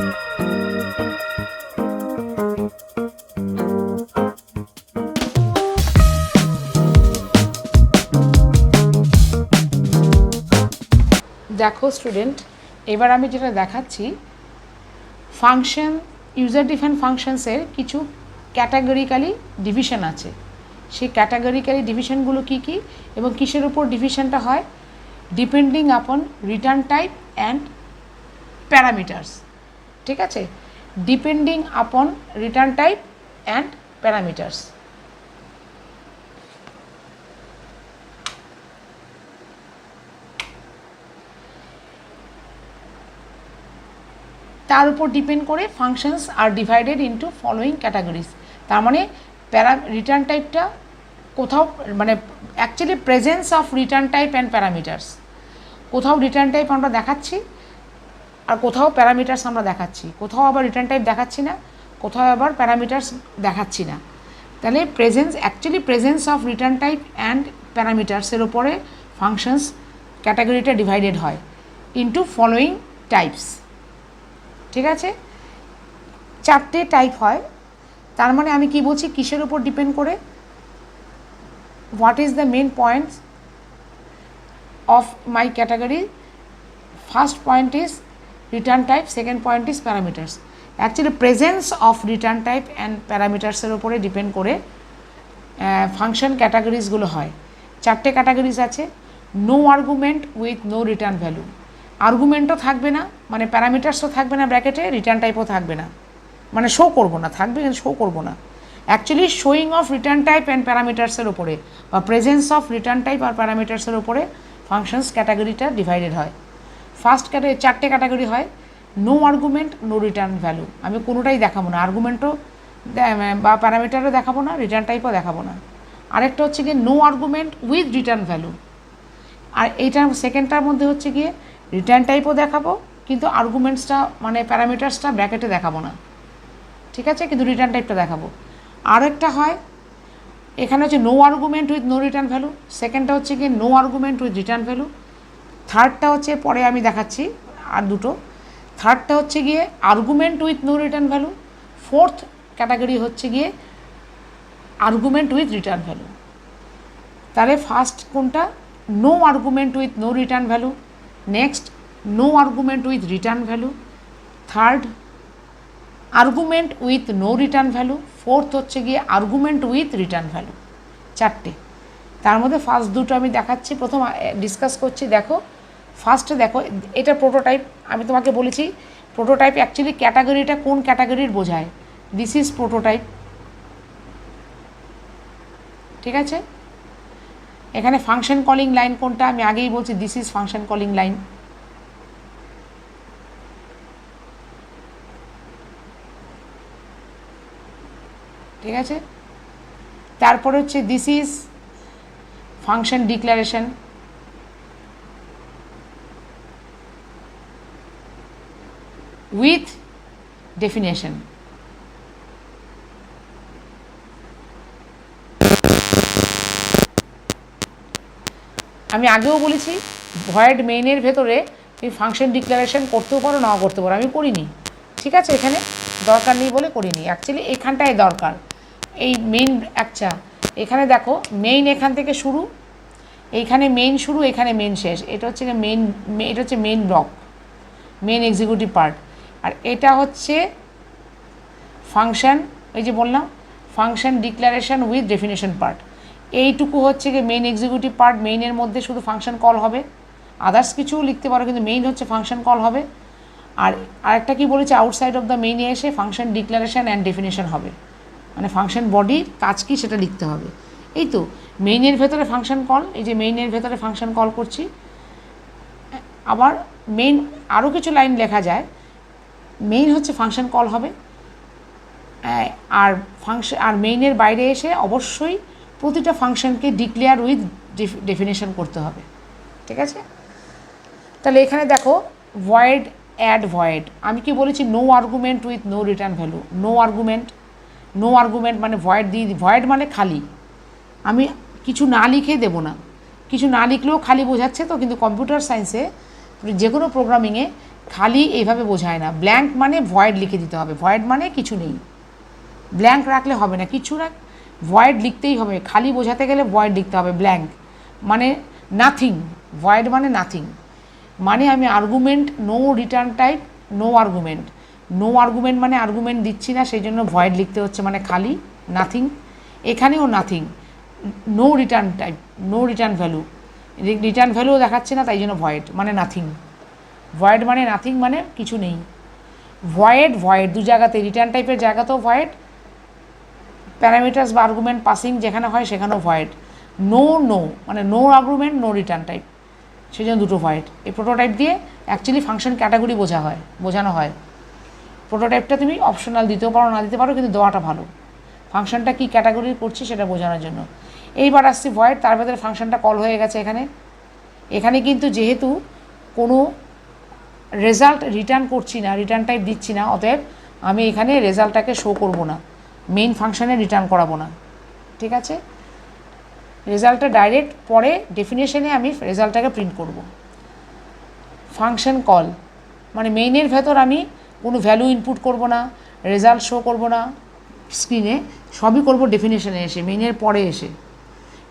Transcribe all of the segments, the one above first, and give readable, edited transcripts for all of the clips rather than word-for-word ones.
দেখো স্টুডেন্ট, এবার আমি যেটা দেখাচ্ছি ফাংশন ইউজার ডিফাইন ফাংশনসের কিছু ক্যাটাগরিক্যালি ডিভিশন আছে। সেই ক্যাটাগরিক্যালি ডিভিশনগুলো কী কী এবং কিসের উপর ডিভিশনটা হয়? ডিপেন্ডিং আপন রিটার্ন টাইপ অ্যান্ড প্যারামিটার্স। ঠিক আছে, ডিপেন্ডিং আপন রিটার্ন টাইপ অ্যান্ড প্যারামিটার্স। তার উপর ডিপেন্ড করে ফাংশনস আর ডিভাইডেড ইন্টু ফলোয়িং ক্যাটাগরিজ। তার মানে রিটার্ন টাইপটা কোথাও মানে actually presence of return type and parameters, কোথাও রিটার্ন টাইপ আমরা দেখাচ্ছি আর কোথাও প্যারামিটার্স আমরা দেখাচ্ছি, কোথাও আবার রিটার্ন টাইপ দেখাচ্ছি না, কোথাও আবার প্যারামিটার্স দেখাচ্ছি না। তাহলে presence of return type and প্যারামিটার্সের ওপরে ফাংশনস ক্যাটাগরিটা ডিভাইডেড হয় ইন্টু ফলোয়িং টাইপস। ঠিক আছে, 4টে টাইপ হয়। তার মানে আমি কি বলছি, কিসের উপর ডিপেন্ড করে? What is the main points of my category? First point is return type, second point is parameters. Actually presence of return type and প্যারামিটার্সের উপরে ডিপেন্ড করে ফাংশন ক্যাটাগরিজগুলো হয়। 4টে ক্যাটাগরিজ আছে। No argument with no return value, আর্গুমেন্টও থাকবে না, মানে প্যারামিটার্সও থাকবে না ব্র্যাকেটে, রিটার্ন টাইপও থাকবে না, মানে শো করবো না, থাকবে কিন্তু শো করবো না। Actually showing of return type and প্যারামিটার্সের ওপরে বা প্রেজেন্স অফ রিটার্ন টাইপ আর প্যারামিটার্সের ওপরে ফাংশনস ক্যাটাগরিটা ডিভাইডেড হয়। ফার্স্ট 4টে ক্যাটাগরি হয়। No argument, no return value, আমি কোনোটাই দেখাবো না, আর্গুমেন্টও বা প্যারামিটারও দেখাবো না, রিটার্ন টাইপও দেখাবো না। আরেকটা হচ্ছে গিয়ে no argument with return value, আর এইটার সেকেন্ডটার মধ্যে হচ্ছে গিয়ে রিটার্ন টাইপও দেখাবো কিন্তু আর্গুমেন্টসটা মানে প্যারামিটার্সটা ব্র্যাকেটে দেখাবো না। ঠিক আছে, কিন্তু রিটার্ন টাইপটা দেখাবো। আর একটা হয় এখানে হচ্ছে no argument with no return value, সেকেন্ডটা হচ্ছে গিয়ে no argument with return value, থার্ডটা হচ্ছে পরে আমি দেখাচ্ছি আর দুটো, থার্ডটা হচ্ছে গিয়ে argument with no return value, fourth category হচ্ছে গিয়ে আর্গুমেন্ট উইথ রিটার্ন ভ্যালু। তাহলে ফার্স্ট কোনটা? No argument with no return value, next no argument with return value, third argument with no return value, fourth হচ্ছে গিয়ে argument with return value. 4টে, তার মধ্যে first দুটো আমি দেখাচ্ছি, প্রথম ডিসকাস করছি। দেখো ফার্স্টে দেখো, এটা প্রোটোটাইপ। আমি তোমাকে বলেছি প্রোটোটাইপ অ্যাকচুয়ালি ক্যাটাগরিটা কোন ক্যাটাগরির বোঝায়। This is prototype. ঠিক আছে, এখানে ফাংশন কলিং লাইন কোনটা আমি আগেই বলছি, this is function calling line. ঠিক আছে, তারপরে হচ্ছে this is function declaration, with definition. আমি আগেও বলেছি ভয়েড মেইনের ভেতরে তুমি ফাংশন ডিক্লারেশন করতেও পারো, নাও করতে পারো, আমি করিনি। ঠিক আছে, এখানে দরকার নেই বলে করিনি, অ্যাকচুয়ালি এখানটায় দরকার। এই মেইন, আচ্ছা এখানে দেখো মেইন এখান থেকে শুরু, এইখানে মেইন শুরু, এখানে মেইন শেষ, এটা হচ্ছে মেইন, এটা হচ্ছে main block, main executive part. আর এটা হচ্ছে ফাংশন, এই যে বললাম function declaration with definition part. এইটুকু হচ্ছে গিয়ে মেইন এক্সিকিউটিভ পার্ট, মেইনের মধ্যে শুধু ফাংশন কল হবে, আদার্স কিছুও লিখতে পারো কিন্তু মেইন হচ্ছে ফাংশন কল হবে। আর আরেকটা কি বলেছে, আউটসাইড অফ দ্য মেইনে এসে ফাংশন ডিক্লারেশন অ্যান্ড ডেফিনেশন হবে, মানে ফাংশন বডির কাজ কী সেটা লিখতে হবে। এই তো মেইনের ভেতরে ফাংশন কল, এই যে মেইনের ভেতরে ফাংশন কল করছি। আবার মেইন আরও কিছু লাইন লেখা যায়, মেইন হচ্ছে ফাংশন কল হবে, আর মেইনের বাইরে এসে অবশ্যই প্রতিটা ফাংশনকে ডিক্লেয়ার উইথ ডেফিনেশন করতে হবে। ঠিক আছে, তাহলে এখানে দেখো ভয়েড অ্যাড ভয়েড, আমি কি বলেছি no argument with no return value. No argument মানে ভয়েড দিয়ে দিই, ভয়েড মানে খালি, আমি কিছু না লিখে দেবো না, কিছু না লিখলেও খালি বোঝাচ্ছে তো, কিন্তু কম্পিউটার সায়েন্সে যে কোনো প্রোগ্রামিংয়ে খালি এইভাবে বোঝায় না। ব্ল্যাঙ্ক মানে ভয়েড লিখে দিতে হবে, ভয়েড মানে কিছু নেই, ব্ল্যাঙ্ক রাখলে হবে না, কিছু রাখ, ভয়েড লিখতেই হবে। খালি বোঝাতে গেলে ভয়েড লিখতে হবে। ব্ল্যাঙ্ক মানে নাথিং, ভয়েড মানে নাথিং, মানে আমি argument, no return type, no argument, no argument মানে আর্গুমেন্ট দিচ্ছি না, সেই জন্য ভয়েড লিখতে হচ্ছে, মানে খালি, নাথিং, এখানেও nothing, no return type, no return value, return ভ্যালুও দেখাচ্ছে না, তাই জন্য ভয়েড মানে নাথিং, ভয়েড মানে নাথিং মানে কিছু নেই। ভয়েড ভয়েড দু জায়গাতে, রিটার্ন টাইপের জায়গাতেও ভয়েড, প্যারামিটার্স বা আর্গুমেন্ট পাসিং যেখানে হয় সেখানেও ভয়েড। নো নো মানে no argument, no return type, সেই জন্য দুটো ভয়েড। এই প্রোটোটাইপ দিয়ে অ্যাকচুয়ালি ফাংশন ক্যাটাগরি বোঝানো হয়। প্রোটোটাইপটা তুমি অপশনাল দিতেও পারো, না দিতে পারো, কিন্তু দেওয়াটা ভালো, ফাংশনটা কী ক্যাটাগরি করছি সেটা বোঝানোর জন্য। এইবার আসছি ভয়েড, তার ভেতরে ফাংশনটা কল হয়ে গেছে এখানে কিন্তু যেহেতু কোনো রেজাল্ট রিটার্ন করছি না, রিটার্ন টাইপ দিচ্ছি না, অতএব আমি এখানে রেজাল্টটাকে শো করব না, মেইন ফাংশনে রিটার্ন করাবো না, ঠিক আছে। রেজাল্টটা ডাইরেক্ট পরে ডেফিনেশনে আমি রেজাল্টটাকে প্রিন্ট করব। ফাংশন কল মানে মেইনের ভেতর আমি কোনো ভ্যালু ইনপুট করব না, রেজাল্ট শো করব না স্ক্রিনে, সবই করব ডেফিনেশনে এসে, মেইনের পরে এসে,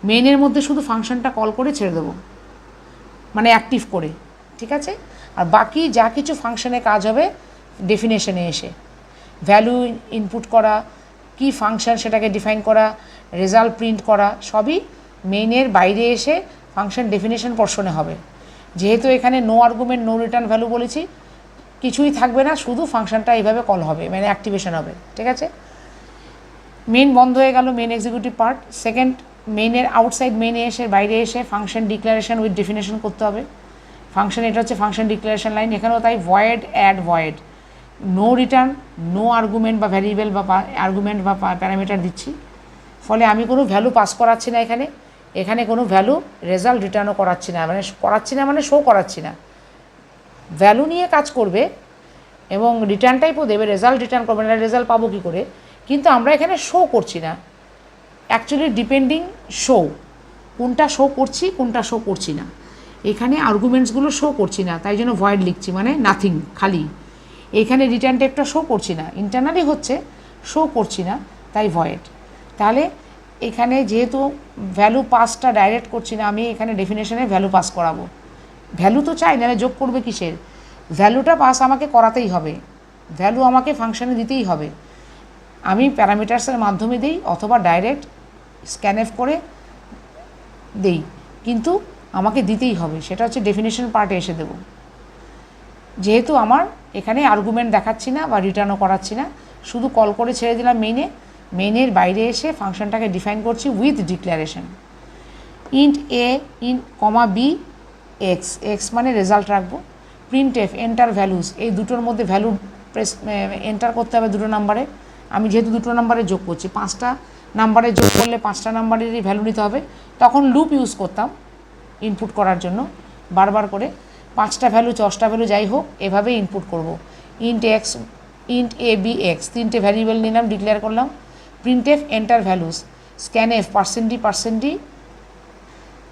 মেইনের মধ্যে শুধু ফাংশনটা কল করে ছেড়ে দেবো, মানে অ্যাক্টিভ করে, ঠিক আছে। আর বাকি যা কিছু ফাংশনে কাজ হবে ডেফিনেশনে এসে, ভ্যালু ইনপুট করা, কি ফাংশন সেটাকে ডিফাইন করা, রেজাল্ট প্রিন্ট করা, সবই মেইনের বাইরে এসে ফাংশন ডেফিনেশন পোর্শনে হবে। যেহেতু এখানে no argument, no return value বলেছি, কিছুই থাকবে না, শুধু ফাংশনটা এইভাবে কল হবে, মানে অ্যাক্টিভেশন হবে, ঠিক আছে। মেইন বন্ধ হয়ে গেল, মেইন এক্সিকিউটিভ পার্ট। সেকেন্ড, মেইনের আউটসাইড মেইনে এসে, বাইরে এসে ফাংশন ডিক্লারেশন উইথ ডেফিনেশন করতে হবে। ফাংশন, এটা হচ্ছে ফাংশন ডিক্লারেশন লাইন, এখানেও তাই void add void, no return, no argument বা ভ্যারিয়েবল বা আর্গুমেন্ট বা প্যারামিটার দিচ্ছি, ফলে আমি কোনো ভ্যালু পাস করাচ্ছি না এখানে কোনো ভ্যালু রেজাল্ট রিটার্নও করাচ্ছি না, মানে শো করাচ্ছি না। ভ্যালু নিয়ে কাজ করবে এবং রিটার্ন টাইপও দেবে, রেজাল্ট রিটার্ন করবে না, রেজাল্ট পাবো কী করে, কিন্তু আমরা এখানে শো করছি না, অ্যাকচুয়ালি ডিপেন্ডিং শো, কোনটা শো করছি কোনটা শো করছি না, এখানে আর্গুমেন্টসগুলো শো করছি না, তাই জন্য ভয়েড লিখছি, মানে নাথিং, খালি। এখানে রিটার্ন টাইপটা শো করছি না, ইন্টারনালি হচ্ছে, শো করছি না, তাই ভয়েড। তাহলে এখানে যেহেতু ভ্যালু পাসটা ডাইরেক্ট করছি না, আমি এখানে ডেফিনেশনে ভ্যালু পাস করাবো। ভ্যালু তো চাই, নাহলে যোগ করবে কিসের, ভ্যালুটা পাস আমাকে করাতেই হবে, ভ্যালু আমাকে ফাংশনে দিতেই হবে। আমি প্যারামিটার্সের মাধ্যমে দিই অথবা ডাইরেক্ট স্ক্যানএফ করে দেই, কিন্তু আমাকে দিতেই হবে, সেটা হচ্ছে ডেফিনেশন পার্টে এসে দেব। যেহেতু আমার এখানে আর্গুমেন্ট দেখাচ্ছি না বা রিটার্নও করাচ্ছি না, শুধু কল করে ছেড়ে দিলাম মেইনের বাইরে এসে ফাংশনটাকে ডিফাইন করছি with declaration. Int a comma b x মানে রেজাল্ট রাখবো। প্রিন্ট এফ এন্টার ভ্যালুস, এই দুটোর মধ্যে ভ্যালু এন্টার করতে হবে দুটো নাম্বারে। আমি যেহেতু দুটো নাম্বারে যোগ করছি, 5টা নাম্বারে যোগ করলে 5টা নাম্বারেরই ভ্যালু নিতে হবে, তখন লুপ ইউজ করতাম ইনপুট করার জন্য, বারবার করে 5টা ভ্যালু 10টা ভ্যালু যাই হোক এভাবে ইনপুট করব। Int x, int a b x, 3টে ভ্যারিয়েবল নিলাম, ডিক্লেয়ার করলাম। Print f enter values, scan f %d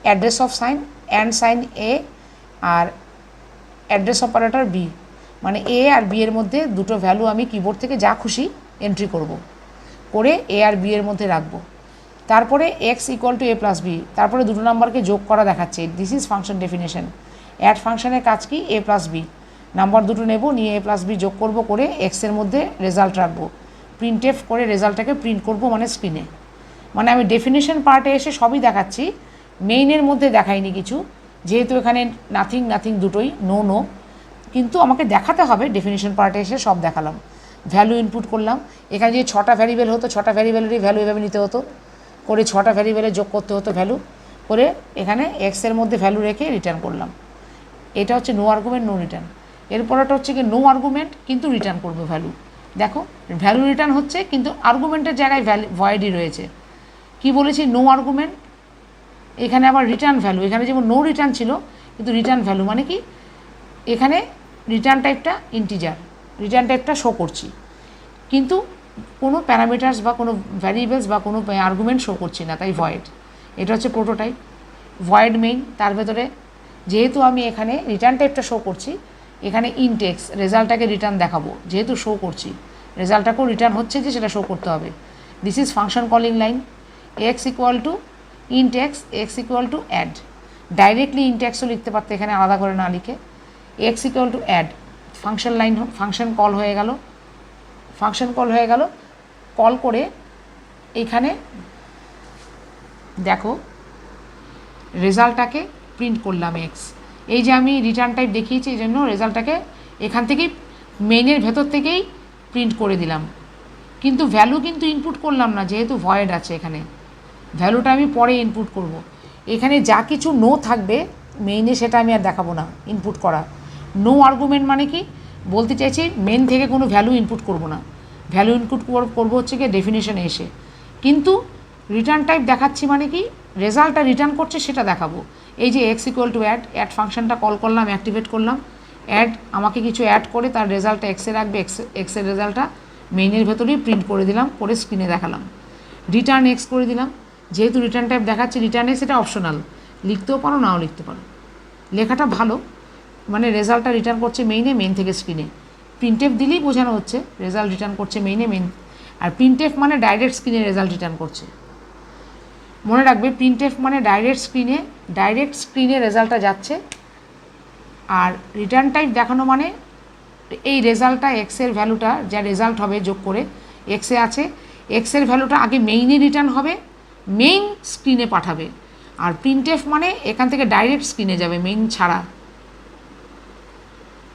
address of sign and sign a আর অ্যাড্রেস অপারেটর বি, মানে এ আর বি এর মধ্যে দুটো ভ্যালু আমি কিবোর্ড থেকে যা খুশি এন্ট্রি করে এ আর বি এর মধ্যে রাখবো। তারপরে x equal to a plus b, তারপরে দুটো নাম্বারকে যোগ করা দেখাচ্ছে, this is function definition. Add ফাংশনের কাজ কি, এ প্লাস বি, নাম্বার দুটো নেব, নিয়ে এ প্লাস বি যোগ করব, করে এক্সের মধ্যে রেজাল্ট রাখবো, প্রিন্ট এফ করে রেজাল্টটাকে প্রিন্ট করব, মানে স্ক্রিনে। মানে আমি ডেফিনেশন পার্টে এসে সবই দেখাচ্ছি, মেইনের মধ্যে দেখাইনি কিছু, যেহেতু এখানে নাথিং দুটোই, নো, কিন্তু আমাকে দেখাতে হবে, ডেফিনেশন পার্টে এসে সব দেখালাম। ভ্যালু ইনপুট করলাম, এখানে যে 6টা ভ্যারিয়েবল হতো, 6টা ভ্যারিয়েবলেরই ভ্যালু এভাবে নিতে হতো, করে 6টা ভ্যারিয়েবলে যোগ করতে হতো ভ্যালু, করে এখানে এক্সের মধ্যে ভ্যালু রেখে রিটার্ন করলাম। এটা হচ্ছে নো আর্গুমেন্ট নো রিটার্ন। এরপরটা হচ্ছে কি নো আর্গুমেন্ট কিন্তু রিটার্ন করবে ভ্যালু। দেখো ভ্যালু রিটার্ন হচ্ছে, কিন্তু আর্গুমেন্টের জায়গায় ভয়েডই রয়েছে। কি বলেছি, নো আর্গুমেন্ট, এখানে আবার রিটার্ন ভ্যালু, এখানে যেমন নো রিটার্ন ছিল, কিন্তু রিটার্ন ভ্যালু মানে কি, এখানে রিটার্ন টাইপটা ইন্টিজার, রিটার্ন টাইপটা শো করছি, কিন্তু কোনো প্যারামিটার্স বা কোনো ভ্যারিয়েবলস বা কোনো আর্গুমেন্ট শো করছি না, তাই ভয়েড। এটা হচ্ছে প্রোটোটাইপ। ভয়েড মেইন, তার ভেতরে যেহেতু আমি এখানে রিটার্ন টাইপটা শো করছি, এখানে ইনটেক্স রেজাল্টটাকে রিটার্ন দেখাবো, যেহেতু শো করছি রেজাল্টটাকেও রিটার্ন হচ্ছে যে সেটা শো করতে হবে। This is function calling line, x equal to int x, x equal to add. Directly ইনটেক্সও লিখতে পারতে এখানে আলাদা করে না লিখে, x equal to add. Function line, function call হয়ে গেল, ফাংশন কল হয়ে গেল। কল করে এখানে দেখো রেজাল্টটাকে প্রিন্ট করলাম এক্স। এই যে আমি রিটার্ন টাইপ দেখিয়েছি এই জন্য রেজাল্টটাকে এখান থেকেই মেইনের ভেতর থেকেই প্রিন্ট করে দিলাম, কিন্তু ভ্যালু কিন্তু ইনপুট করলাম না, যেহেতু ভয়েড আছে এখানে। ভ্যালুটা আমি পরে ইনপুট করব। এখানে যা কিছু নো থাকবে মেইনে সেটা আমি আর দেখাবো না ইনপুট করা। নো আর্গুমেন্ট মানে কি বলতে চাইছি, মেন থেকে কোনো ভ্যালু ইনপুট করব না, ভ্যালু ইনপুট করবো হচ্ছে কি ডেফিনেশনে এসে। কিন্তু রিটার্ন টাইপ দেখাচ্ছি মানে কি রেজাল্টটা রিটার্ন করছে সেটা দেখাবো। এই যে x equal to add, add ফাংশনটা কল করলাম, অ্যাক্টিভেট করলাম। অ্যাড আমাকে কিছু অ্যাড করে তার রেজাল্টটা এক্সে রাখবে, এক্সের রেজাল্টটা মেইনের ভেতরেই প্রিন্ট করে দিলাম, করে স্ক্রিনে দেখালাম। রিটার্ন এক্স করে দিলাম, যেহেতু রিটার্ন টাইপ দেখাচ্ছে রিটার্ন এক্স, এটা অপশনাল, লিখতেও পারো নাও লিখতে পারো, লেখাটা ভালো। মানে রেজাল্টটা রিটার্ন করছে মেইনে, মেইন থেকে স্ক্রিনে। প্রিন্টএফ দিলেই বোঝানো হচ্ছে রেজাল্ট রিটার্ন করছে মেইনে, মেইন। আর প্রিন্টএফ মানে ডাইরেক্ট স্ক্রিনে রেজাল্ট রিটার্ন করছে। মনে রাখবে প্রিন্টএফ মানে ডাইরেক্ট স্ক্রিনে রেজাল্টটা যাচ্ছে। আর রিটার্ন টাইপ দেখানো মানে এই রেজাল্টটা এক্সের ভ্যালুটা যা রেজাল্ট হবে যোগ করে এক্সে আছে, এক্সের ভ্যালুটা আগে মেইনে রিটার্ন হবে, মেইন স্ক্রিনে পাঠাবে। আর প্রিন্টএফ মানে এখান থেকে ডাইরেক্ট স্ক্রিনে যাবে মেইন ছাড়া।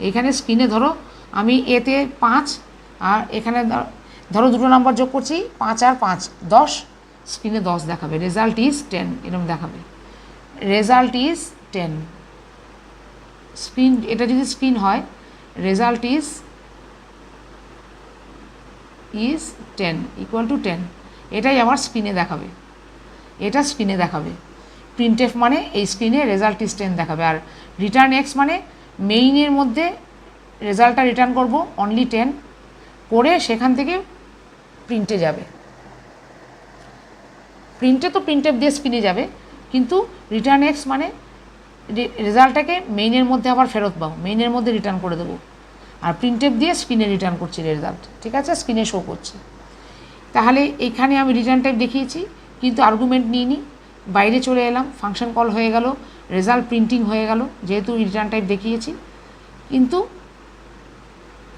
এখানে স্ক্রিনে ধরো আমি এতে 5 আর এখানে ধরো দুটো নাম্বার যোগ করছি, 5 আর 5 10, স্ক্রিনে 10 দেখাবে, রেজাল্ট ইজ 10 এরকম দেখাবে, রেজাল্ট ইজ 10। স্ক্রিন, এটা যদি স্ক্রিন হয় রেজাল্ট ইজ 10 ইকুয়াল টু 10, এটাই আমার স্ক্রিনে দেখাবে, এটা স্ক্রিনে দেখাবে। প্রিন্টএফ মানে এই স্ক্রিনে রেজাল্ট ইজ 10 দেখাবে। আর রিটার্ন এক্স মানে মেইনের মধ্যে রেজাল্টটা রিটার্ন করব অনলি 10 করে সেখান থেকে প্রিন্টে যাবে। প্রিন্টে তো প্রিন্টএফ দিয়ে স্ক্রিনে যাবে, কিন্তু রিটার্ন এক্স মানে রেজাল্টটাকে মেইনের মধ্যে আবার ফেরত পাও, মেইনের মধ্যে রিটার্ন করে দেবো। আর প্রিন্টএফ দিয়ে স্ক্রিনে রিটার্ন করছি রেজাল্ট, ঠিক আছে, স্ক্রিনে শো করছে। তাহলে এখানে আমি রিটার্ন টাইপ দেখিয়েছি কিন্তু আর্গুমেন্ট নিইনি, বাইরে চলে এলাম, ফাংশন কল হয়ে গেল, রেজাল্ট প্রিন্টিং হয়ে গেল যেহেতু রিটার্ন টাইপ দেখিয়েছি। কিন্তু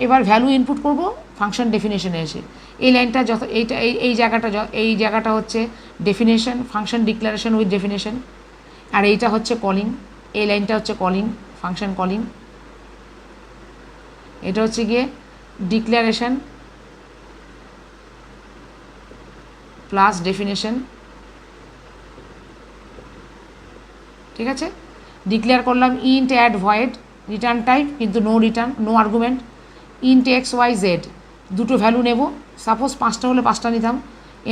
এবার ভ্যালু ইনপুট করব ফাংশন ডেফিনেশনে এসে। এই লাইনটা যত এইটা এই জায়গাটা হচ্ছে definition, function declaration with definition. আর এইটা হচ্ছে কলিং, এই লাইনটা হচ্ছে কলিং, ফাংশন কলিং। এটা হচ্ছে গিয়ে ডিক্লারেশন প্লাস ডেফিনেশন, ঠিক আছে। ডিক্লেয়ার করলাম int add void, return type কিন্তু no return, no argument. Int x y z, দুটো ভ্যালু নেব, সাপোজ 5টা হলে 5টা নিতাম।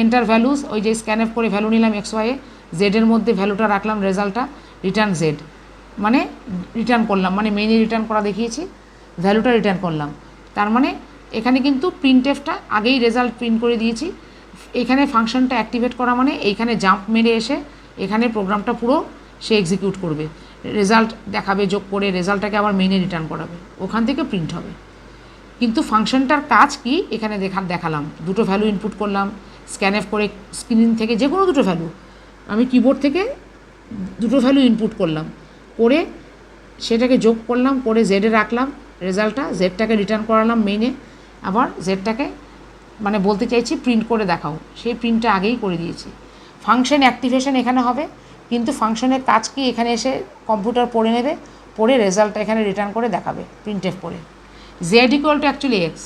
এন্টার ভ্যালুস, ওই যে স্ক্যানএফ করে ভ্যালু নিলাম এক্স ওয়াইয়ে, জেডের মধ্যে ভ্যালুটা রাখলাম, রেজাল্টটা রিটার্ন জেড মানে রিটার্ন করলাম, মানে মেইনে রিটার্ন করা দেখিয়েছি, ভ্যালুটা রিটার্ন করলাম। তার মানে এখানে কিন্তু প্রিন্টএফটা আগেই রেজাল্ট প্রিন্ট করে দিয়েছি। এখানে ফাংশনটা অ্যাক্টিভেট করা মানে এইখানে জাম্প মেরে এসে এখানে প্রোগ্রামটা পুরো সে এক্সিকিউট করবে, রেজাল্ট দেখাবে যোগ করে, রেজাল্টটাকে আবার মেইনে রিটার্ন করাবে, ওখান থেকে প্রিন্ট হবে। কিন্তু ফাংশনটার কাজ কি এখানে দেখালাম, দুটো ভ্যালু ইনপুট করলাম, স্ক্যানএফ করে স্ক্রিন থেকে যে কোনো দুটো ভ্যালু, আমি কিবোর্ড থেকে দুটো ভ্যালু ইনপুট করলাম, করে সেটাকে যোগ করলাম, করে জেডে রাখলাম রেজাল্টটা, জেডটাকে রিটার্ন করালাম মেইনে, আবার জেডটাকে মানে বলতে চাইছি প্রিন্ট করে দেখাও, সেই প্রিন্টটা আগেই করে দিয়েছি। ফাংশন অ্যাক্টিভেশন এখানে হবে, কিন্তু ফাংশনের কাজ কি এখানে এসে কম্পিউটার পড়ে নেবে, পড়ে রেজাল্টটা এখানে রিটার্ন করে দেখাবে প্রিন্টএফ করে। Z equal to actually x,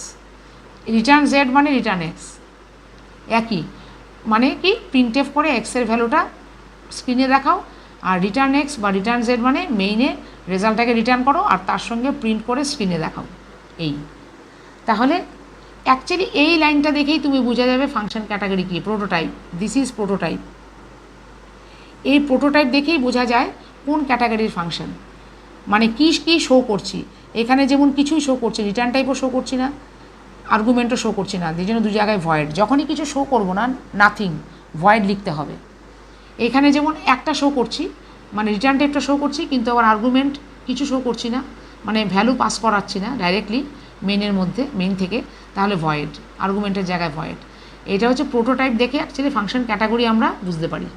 return Z মানে রিটার্ন এক্স, একই মানে কি প্রিন্টএফ করে এক্সের ভ্যালুটা স্ক্রিনে দেখাও, আর রিটার্ন এক্স বা রিটার্ন জেড মানে মেইনে রেজাল্টটাকে রিটার্ন করো আর তার সঙ্গে প্রিন্ট করে স্ক্রিনে দেখাও। এই তাহলে অ্যাকচুয়ালি এই লাইনটা দেখেই তুমি বোঝা যাবে ফাংশন ক্যাটাগরি কী, প্রোটোটাইপ, দিস ইজ প্রোটোটাইপ। এই প্রোটোটাইপ দেখেই বোঝা যায় কোন ক্যাটাগরির ফাংশন, মানে কী কী শো করছি। এখানে যেমন কিছুই শো করছে, রিটার্ন টাইপও শো করছি না, আর্গুমেন্টও শো করছি না, এই জন্য দু জায়গায় ভয়েড। যখনই কিছু শো করবো না, নাথিং, ভয়েড লিখতে হবে। এখানে যেমন একটা শো করছি, মানে রিটার্ন টাইপটা শো করছি কিন্তু আবার আর্গুমেন্ট কিছু শো করছি না, মানে ভ্যালু পাস করাচ্ছি না ডাইরেক্টলি মেনের মধ্যে, মেন থেকে, তাহলে ভয়েড, আর্গুমেন্টের জায়গায় ভয়েড। এটা হচ্ছে প্রোটোটাইপ দেখে অ্যাকচুয়ালি ফাংশন ক্যাটাগরি আমরা বুঝতে পারি,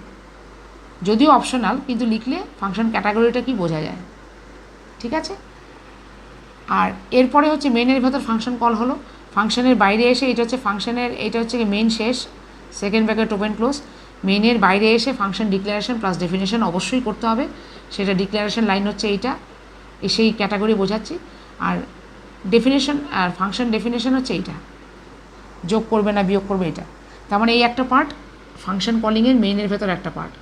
যদিও অপশনাল, কিন্তু লিখলে ফাংশন ক্যাটাগরিটা কি বোঝা যায়। ঠিক আছে। আর এরপরে হচ্ছে মেনের ভেতর ফাংশন কল হলো, ফাংশনের বাইরে এসে এটা হচ্ছে ফাংশনের, এটা হচ্ছে মেন শেষ, সেকেন্ড ব্র্যাকেট ওপেন ক্লোজ। মেনের বাইরে এসে ফাংশন ডিক্লারেশন প্লাস ডেফিনেশন অবশ্যই করতে হবে, সেটা ডিক্লারেশন লাইন হচ্ছে এইটা, সেই ক্যাটাগরি বোঝাচ্ছি। আর ডেফিনেশন আর ফাংশন ডেফিনেশন হচ্ছে এইটা, যোগ করবে না বিয়োগ করবে এটা। তার মানে এই একটা পার্ট ফাংশন কলিংয়ের মেইনের ভেতর একটা পার্ট,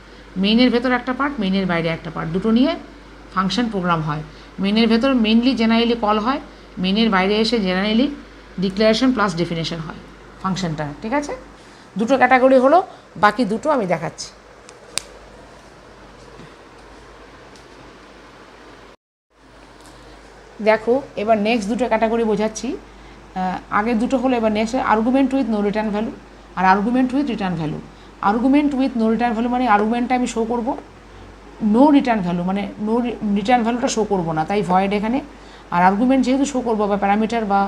মেইনের ভেতর একটা পার্ট, মেইনের বাইরে একটা পার্ট, দুটো নিয়ে ফাংশন প্রোগ্রাম হয়। মেইনের ভেতর মেইনলি জেনারেলি কল হয়, মেইনের বাইরে এসে জেনারেলি ডিক্লারেশন প্লাস ডেফিনেশন হয় ফাংশনটা। ঠিক আছে, দুটো ক্যাটাগরি হলো, বাকি দুটো আমি দেখাচ্ছি। দেখো এবার নেক্সট দুটো ক্যাটাগরি বোঝাচ্ছি। আগের দুটো হলো, এবার next argument with no return value আর argument with return value. Argument with no return value মানে আর্গুমেন্টটা আমি শো করবো, নো রিটার্ন ভ্যালু মানে নো রিটার্ন ভ্যালুটা শো করবো না, তাই ভয়েড এখানে। আর আর্গুমেন্ট যেহেতু শো করবো, বা প্যারামিটার বা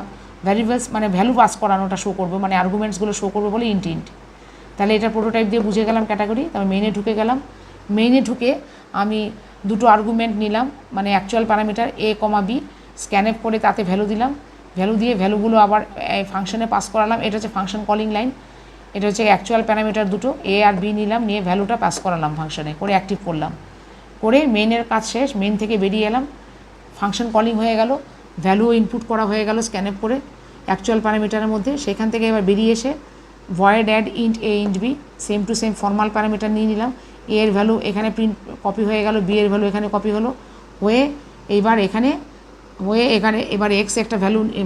ভ্যারিয়েবলস মানে ভ্যালু পাস করানোটা শো করবো, মানে আর্গুমেন্টসগুলো শো করবে বলে ইন্ট। তাহলে এটা প্রোটোটাইপ দিয়ে বুঝে গেলাম ক্যাটাগরি। তারপর মেইনে ঢুকে গেলাম, মেইনে ঢুকে আমি দুটো আর্গুমেন্ট নিলাম, মানে অ্যাকচুয়াল প্যারামিটার এ কমা বি, স্ক্যানএফ করে তাতে ভ্যালু দিলাম, ভ্যালু দিয়ে ভ্যালুগুলো আবার ফাংশনে পাস করালাম। এটা হচ্ছে ফাংশন কলিং লাইন। এটা হচ্ছে অ্যাকচুয়াল প্যারামিটার দুটো এ আর বি নিলাম, নিয়ে ভ্যালুটা পাস করালাম ফাংশনে, করে অ্যাক্টিভ করলাম, করে মেইনের কাজ শেষ, মেইন থেকে বেরিয়ে এলাম, ফাংশন কলিং হয়ে গেল, ভ্যালু ইনপুট করা হয়ে গেল স্ক্যানএফ করে অ্যাকচুয়াল প্যারামিটারের মধ্যে। সেখান থেকে এবার বেরিয়ে এসে void add int a int b, same to same formal parameter নিয়ে নিলাম, এ এর ভ্যালু এখানে প্রিন্ট কপি হয়ে গেল, বি এর ভ্যালু এখানে কপি হলো, হয়ে এইবার এখানে হয়ে এখানে এবার এক্স একটা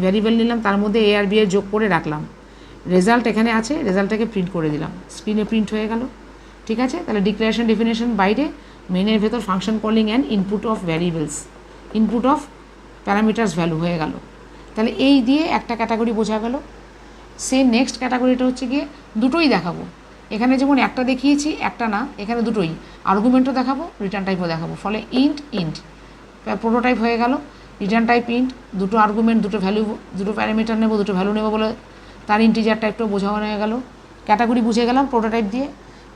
ভ্যারিয়েবল নিলাম, তার মধ্যে এ আর বি এর যোগ করে রাখলাম, রেজাল্ট এখানে আছে, রেজাল্টটাকে প্রিন্ট করে দিলাম, স্ক্রিনে প্রিন্ট হয়ে গেল। ঠিক আছে, তাহলে ডিক্লারেশন ডেফিনেশন বাইরে, মেনের ভেতর function calling and input of variables, input of parameters value হয়ে গেল। তাহলে এই দিয়ে একটা ক্যাটাগরি বোঝা গেল। সে নেক্সট ক্যাটাগরিটা হচ্ছে গিয়ে দুটোই দেখাবো, এখানে যেমন একটা দেখিয়েছি একটা না, এখানে দুটোই আর্গুমেন্টও দেখাবো রিটার্ন টাইপও দেখাবো, ফলে ইন্ট ইন্ট প্রোটোটাইপ হয়ে গেল, রিটার্ন টাইপ ইন্ট, দুটো আর্গুমেন্ট দুটো ভ্যালু, দুটো প্যারামিটার নেবো, দুটো ভ্যালু নেবো বলে তার ইন্টিজার টাইপটাও বোঝানো হয়ে গেল। ক্যাটাগরি বুঝে গেলাম প্রোটোটাইপ দিয়ে,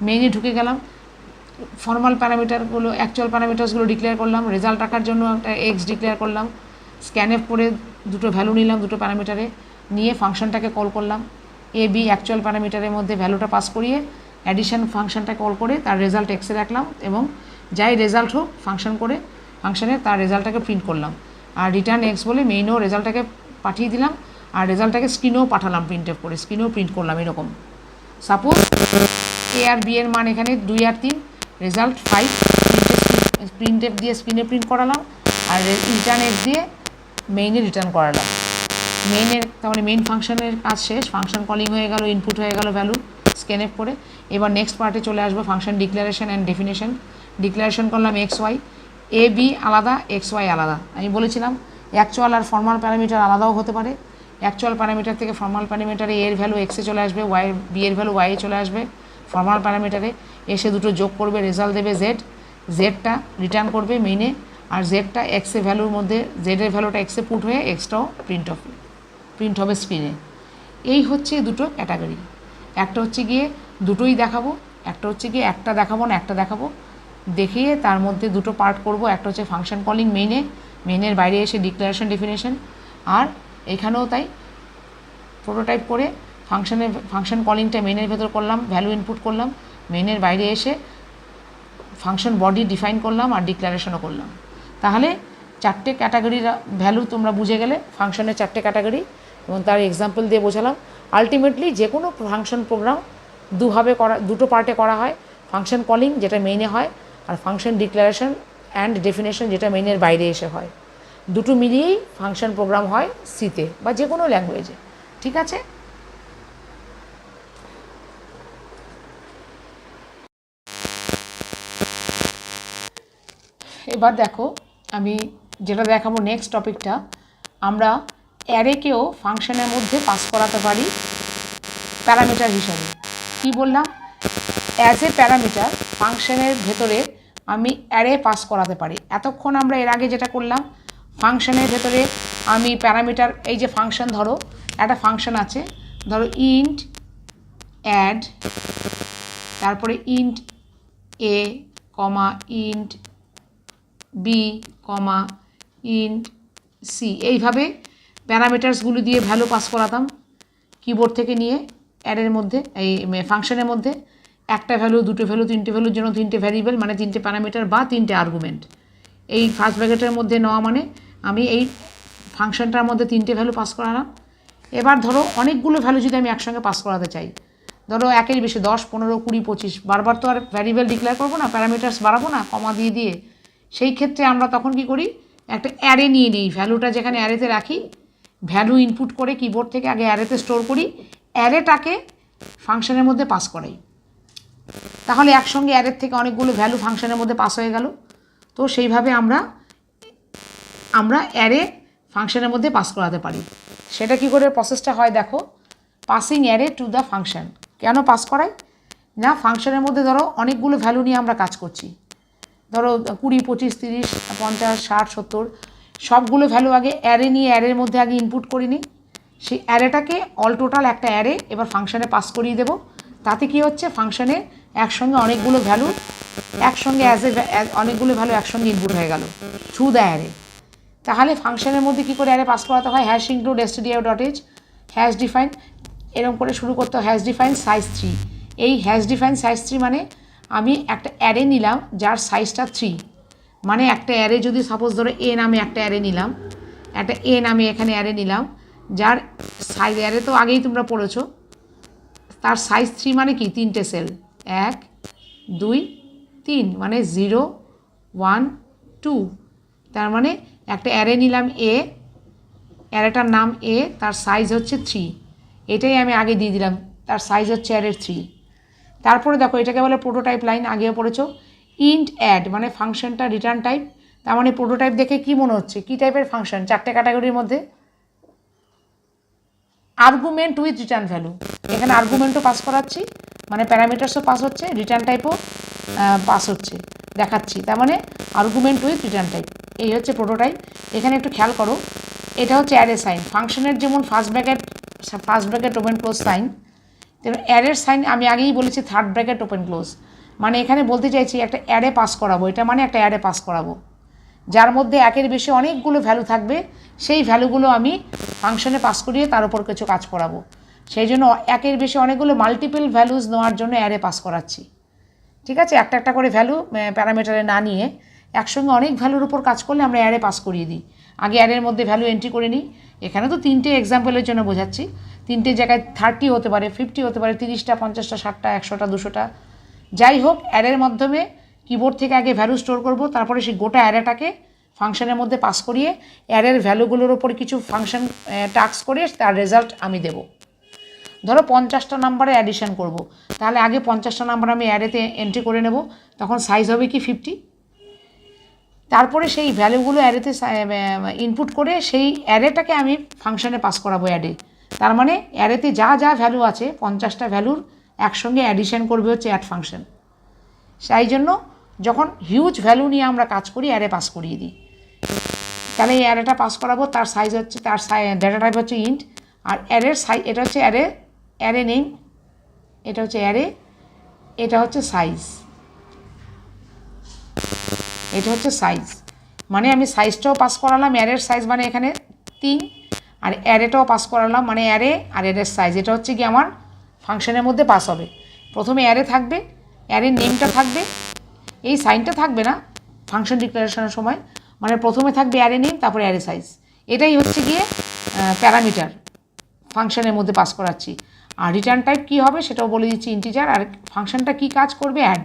মেইনে ঢুকে গেলাম, ফর্মাল প্যারামিটারগুলো অ্যাকচুয়াল প্যারামিটার্সগুলো ডিক্লেয়ার করলাম, রেজাল্ট রাখার জন্য একটা এক্স ডিক্লেয়ার করলাম, স্ক্যানএফ করে দুটো ভ্যালু নিলাম দুটো প্যারামিটারে, নিয়ে ফাংশনটাকে কল করলাম, এ বি অ্যাকচুয়াল প্যারামিটারের মধ্যে ভ্যালুটা পাস করিয়ে অ্যাডিশন ফাংশনটা কল করে তার রেজাল্ট এক্সে রাখলাম, এবং যাই রেজাল্ট হোক ফাংশন করে ফাংশনে তার রেজাল্টটাকে প্রিন্ট করলাম, আর রিটার্ন এক্স বলে মেইনও রেজাল্টটাকে পাঠিয়ে দিলাম, আর রেজাল্টটাকে স্ক্রিনেও পাঠালাম প্রিন্ট করে, স্ক্রিনেও প্রিন্ট করলাম। এরকম সাপোজ এ আর বি এর মান এখানে 2 আর 3, রেজাল্ট 5, প্রিন্ট এফ দিয়ে স্ক্রিনে প্রিন্ট করালাম, আর রিটার্ন এক্স দিয়ে মেইনে রিটার্ন করালাম। মেইনের তাহলে মেইন ফাংশনের কাজ শেষ, ফাংশন কলিং হয়ে গেল, ইনপুট হয়ে গেল ভ্যালু স্ক্যানএফ করে। এবার নেক্সট পার্টে চলে আসবো, function declaration and definition. Declaration করলাম এক্স ওয়াই, এ বি আলাদা, এক্স ওয়াই আলাদা। আমি বলেছিলাম অ্যাকচুয়াল আর ফর্মাল প্যারামিটার আলাদাও হতে পারে, অ্যাকচুয়াল প্যারামিটার থেকে ফর্মাল প্যারামিটারে এর ভ্যালু এক্সে চলে আসবে, ওয়াই বি এর ভ্যালু ওয়াইয়ে চলে আসবে, ফর্মাল প্যারামিটারে এসে দুটো যোগ করবে, রেজাল্ট দেবে জেড, জেডটা রিটার্ন করবে মেইনে, আর জেডটা এক্সের ভ্যালুর মধ্যে জেডের ভ্যালুটা এক্সে পুট হয়ে এক্সটাও প্রিন্ট হবে স্ক্রিনে। এই হচ্ছে দুটো ক্যাটাগরি, একটা হচ্ছে গিয়ে দুটোই দেখাবো, একটা হচ্ছে গিয়ে একটা দেখাবো না একটা দেখাবো, দেখিয়ে তার মধ্যে দুটো পার্ট করব, একটা হচ্ছে ফাংশন কলিং মেইনে, মেইনের বাইরে এসে ডিক্লারেশন ডেফিনেশন, আর এখানেও তাই প্রোটোটাইপ করে ফাংশন কলিংটা মেইনের ভেতর করলাম, ভ্যালু ইনপুট করলাম, মেইনের বাইরে এসে ফাংশন বডি ডিফাইন করলাম আর ডিক্লারেশনও করলাম। তাহলে চারটে ক্যাটাগরির ভ্যালু তোমরা বুঝে গেলে, ফাংশনের চারটে ক্যাটাগরি, এবং তার এক্সাম্পল দিয়ে বোঝালাম। আলটিমেটলি যে কোনো ফাংশন প্রোগ্রাম দুটো পার্টে করা হয়, ফাংশন কলিং যেটা মেইনে হয়, আর ফাংশন ডিক্লারেশন অ্যান্ড ডেফিনেশন যেটা মেইনের বাইরে এসে হয়। দুটো মিলিয়েই ফাংশন প্রোগ্রাম হয় সিতে বা যে কোনো ল্যাঙ্গুয়েজে। ঠিক আছে, এবার দেখো আমি যেটা দেখাবো নেক্সট টপিকটা, আমরা অ্যারেকেও ফাংশনের মধ্যে পাস করাতে পারি প্যারামিটার হিসাবে। কি বললাম, অ্যাজ এ প্যারামিটার ফাংশনের ভেতরে আমি অ্যারে পাস করাতে পারি। এতক্ষণ আমরা এর আগে যেটা করলাম, ফাংশনের ভেতরে আমি প্যারামিটার, এই যে ফাংশন, ধরো একটা ফাংশন আছে, ধরো ইন্ট অ্যাড, তারপরে int a comma int B comma int C, এইভাবে প্যারামিটার্সগুলো দিয়ে ভ্যালু পাস করাতাম কিবোর্ড থেকে নিয়ে অ্যাডের মধ্যে, এই ফাংশনের মধ্যে একটা ভ্যালু, দুটো ভ্যালু, তিনটে ভ্যালুর জন্য তিনটে ভ্যারিয়েবল, মানে তিনটে প্যারামিটার বা তিনটে আর্গুমেন্ট। এই ফার্স্ট ব্র্যাকেটের মধ্যে নেওয়া মানে আমি এই ফাংশনটার মধ্যে তিনটে ভ্যালু পাস করালাম। এবার ধরো অনেকগুলো ভ্যালু যদি আমি একসঙ্গে পাস করাতে চাই, ধরো একের বেশি 10, 15, 20, 25, বারবার তো আর ভ্যারিয়েবল ডিক্লেয়ার করবো না, প্যারামিটার্স বাড়াবো না কমা দিয়ে দিয়ে। সেই ক্ষেত্রে আমরা তখন কি করি, একটা অ্যারে নিয়ে নিই, ভ্যালুটা যেখানে অ্যারেতে রাখি, ভ্যালু ইনপুট করে কিবোর্ড থেকে আগে অ্যারেতে স্টোর করি, অ্যারেটাকে ফাংশনের মধ্যে পাস করাই। তাহলে একসঙ্গে অ্যারের থেকে অনেকগুলো ভ্যালু ফাংশনের মধ্যে পাস হয়ে গেল। তো সেইভাবে আমরা অ্যারে ফাংশনের মধ্যে পাস করাতে পারি। সেটা কি করে প্রসেসটা হয় দেখো, passing array to the function. কেন পাস করাই না, ফাংশনের মধ্যে ধরো অনেকগুলো ভ্যালু নিয়ে আমরা কাজ করছি, ধরো 20, 25, 30, 50, 60, 70, সবগুলো ভ্যালু আগে অ্যারে নিয়ে অ্যারের মধ্যে আগে ইনপুট করে নিই, সেই অ্যারেটাকে অল টোটাল একটা অ্যারে এবার ফাংশনে পাস করিয়ে দেবো। তাতে কি হচ্ছে, ফাংশনে একসঙ্গে অনেকগুলো ভ্যালু একসঙ্গে অনেকগুলো ভ্যালু একসঙ্গে ইনপুট হয়ে গেল থ্রু দ্য অ্যারে। তাহলে ফাংশনের মধ্যে কী করে অ্যারে পাস করাতে হয়, hash include stdio.h hash define, এরকম করে শুরু করতে হয়, হ্যাশ ডিফাইন সাইজ 3। এই হ্যাশ ডিফাইন সাইজ 3 মানে আমি একটা অ্যারে নিলাম যার সাইজটা 3, মানে একটা অ্যারে যদি সাপোজ ধরো এ নামে একটা অ্যারে নিলাম, একটা এ নামে এখানে অ্যারে নিলাম, যার সাইজ, অ্যারে তো আগেই তোমরা পড়েছো, তার সাইজ 3 মানে কি, তিনটে সেল, 1, 2, 3, মানে 0, 1, 2। তার মানে একটা অ্যারে নিলাম এ, অ্যারেটার নাম এ, তার সাইজ হচ্ছে 3, এটাই আমি আগে দিয়ে দিলাম, তার সাইজ হচ্ছে অ্যারের 3। তারপরে দেখো এটাকে বলে প্রোটোটাইপ লাইন, আগেও পড়েছো। ইন্ট অ্যাড মানে ফাংশনটা রিটার্ন টাইপ, তার মানে প্রোটোটাইপ দেখে কি মনে হচ্ছে, কী টাইপের ফাংশন, চারটে ক্যাটাগরির মধ্যে আর্গুমেন্ট উইথ রিটার্ন ভ্যালু, এখানে আর্গুমেন্টও পাস করাচ্ছি, মানে প্যারামিটার্সও পাস হচ্ছে, রিটার্ন টাইপও পাস হচ্ছে, দেখাচ্ছি, তার মানে আর্গুমেন্ট উইথ রিটার্ন টাইপ, এই হচ্ছে প্রোটোটাইপ। এখানে একটু খেয়াল করো, এটা হচ্ছে অ্যারে সাইন, ফাংশনের যেমন first bracket open close sign, তেমন অ্যারের সাইন আমি আগেই বলেছি থার্ড ব্র্যাকেট ওপেন ক্লোজ, মানে এখানে বলতে চাইছি একটা অ্যারে পাস করাবো, এটা মানে একটা অ্যারে পাস করাবো যার মধ্যে একের বেশি অনেকগুলো ভ্যালু থাকবে, সেই ভ্যালুগুলো আমি ফাংশনে পাস করিয়ে তার উপর কিছু কাজ করাবো। সেই জন্য একের বেশি অনেকগুলো মাল্টিপল ভ্যালুজ নেওয়ার জন্য অ্যারে পাস করাচ্ছি। ঠিক আছে, একটা একটা করে ভ্যালু প্যারামিটারে না নিয়ে একসঙ্গে অনেক ভ্যালুর উপর কাজ করলে আমরা অ্যারে পাস করিয়ে দিই। আগে অ্যারের মধ্যে ভ্যালু এন্ট্রি করে নিই, এখানে তো তিনটে এক্সাম্পলের জন্য বোঝাচ্ছি, তিনটে জায়গায় 30 হতে পারে, 50 হতে পারে, 30টা, 50টা, 60টা, 100টা, 200টা, যাই হোক অ্যারের মাধ্যমে কিবোর্ড থেকে আগে ভ্যালু স্টোর করব, তারপরে সেই গোটা অ্যারেটাকে ফাংশনের মধ্যে পাস করিয়ে অ্যারের ভ্যালুগুলোর ওপর কিছু ফাংশন টাস্ক করে তার রেজাল্ট আমি দেব। ধরো 50টা নাম্বারে অ্যাডিশন করব, তাহলে আগে 50টা নাম্বার আমি অ্যারেতে এন্ট্রি করে নেব, তখন সাইজ হবে কি 50, তারপরে সেই ভ্যালুগুলো অ্যারেতে ইনপুট করে সেই অ্যারেটাকে আমি ফাংশনে পাস করাবো অ্যাডে, তার মানে অ্যারেতে যা যা ভ্যালু আছে 50টা ভ্যালুর একসঙ্গে অ্যাডিশন করবে হচ্ছে অ্যাড ফাংশন। সেই জন্য যখন হিউজ ভ্যালু নিয়ে আমরা কাজ করি অ্যারে পাস করিয়ে দিই, তাহলে এই অ্যারেটা পাস করাবো, তার সাইজ হচ্ছে, তার ডেটা টাইপ হচ্ছে ইন্ট, আর অ্যারের সাইজ, এটা হচ্ছে অ্যারে নেম, এটা হচ্ছে অ্যারে, এটা হচ্ছে সাইজ, এটা হচ্ছে সাইজ, মানে আমি সাইজটাও পাস করালাম, অ্যারের সাইজ মানে এখানে 3, আর অ্যারেটাও পাস করালাম, মানে অ্যারে আর অ্যারের সাইজ, এটা হচ্ছে কি আমার ফাংশনের মধ্যে পাস হবে। প্রথমে অ্যারে থাকবে, অ্যারের নেমটা থাকবে, এই সাইনটা থাকবে না ফাংশন ডিক্লারেশনের সময়, মানে প্রথমে থাকবে অ্যারে নেম, তারপরে অ্যারে সাইজ, এটাই হচ্ছে গিয়ে প্যারামিটার ফাংশনের মধ্যে পাস করাচ্ছি। আর রিটার্ন টাইপ কী হবে সেটাও বলে দিচ্ছি, ইন্টিজার, আর ফাংশনটা কী কাজ করবে, অ্যাড।